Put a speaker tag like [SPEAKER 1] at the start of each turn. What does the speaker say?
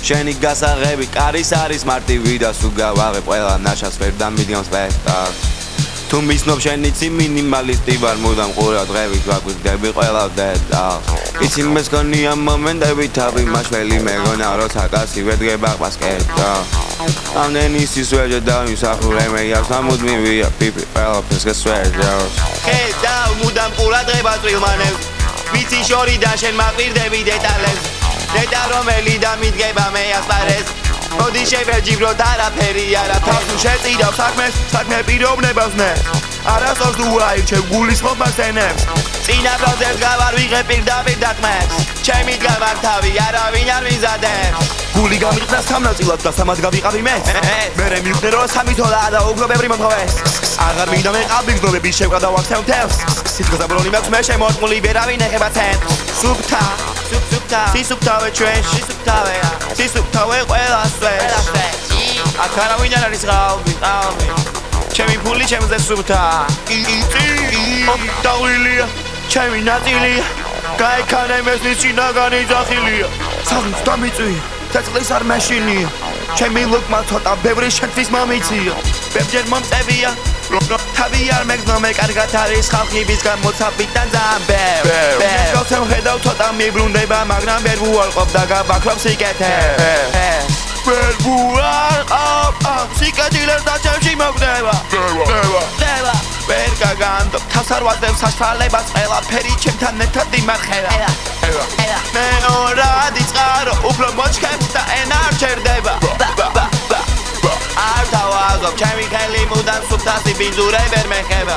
[SPEAKER 1] შენი გასაღები კარის არის მარტივი და სულ გავაღებ ყველა ნაშას ვერ დამიდგამს სპექტაკლს თუ მისნობ შენიცი მინიმალისტი ვარ მუდამ ყურა დღევით ვაგვიგდები ყველა დეტალს იცი მესგონია მომენტები თავი მაშველი მეგონა როცა კაცი ვერ დგება ყასკეტა ამდენი სისვერჯე დავიმსახურე მე ას ამუდმივია პიპი ყველაფერს გასვერჯავს ხედა მუდამ ყურა დღება წვილმანებს ვიცი შორიდან შენ მაყირდები დეტალებს დეტა რომელი დამიდგება მე ასპარეს მოდი შევეჯიბროთ არაფერი არა თავს შეწირავ საქმე პიროვნებას ნე არასდროს თუ აირჩევ გულისხმობ მასენებს წინა პროზებს გავარვიღებ პირდაპირ დაკმებს ჩემი დგამარ თავი არავინ არ მიზადებს გული გამიყდა სამნაწილად და სამად გავიყავი მე მერე მივხვდი რომ სამი თოლა და უფრო ბევრი მომთხოვეს აღარ მინდა მე ყალბი გზნობები შევყადავახსევ თევს სიტყვაზე ბროლი მაქვს მე შემოწყული ვერავინ ეხება ცენტრს სუფთა სისუფთავე ჩვენში სისუფთავე ყველასვე აქ არავინ არ არის ყალბი ჩემი ფული ჩემზე სუფთა დავილია ჩემი ნაწილია გაიქანე მესნის შინაგანი ძახილია საღმის დამიწვია ცეცხლის არ მეშინია ჩემი ლუკმა ცოტა ბევრი შენთვის მომიცია ბევრჯერ მომწევია თავი არ მეგზნო მე კარგად არის ხალხი ვისგან მოცაფიდან ძალიან ბევრი გოცემ ხედავ ცოტა მიბრუნდება მაგრამ ვერ ვუარყოფ და გაბაქრობ სიკეთეს ვერ ვუარყოფ სიკეთილეს და ჩემში მოგდება ვერ გაგანდო თავს არ ვაძლევ საშფალებას ყველაფერი ჩემთან ერთად იმარხება მეორად იწყარო უფრო მოჩქებს და ენა არ ჩერდება არ დავაგობ ჩემი ხელი მუდამ სუფთასი ბინძურე ვერ მეხება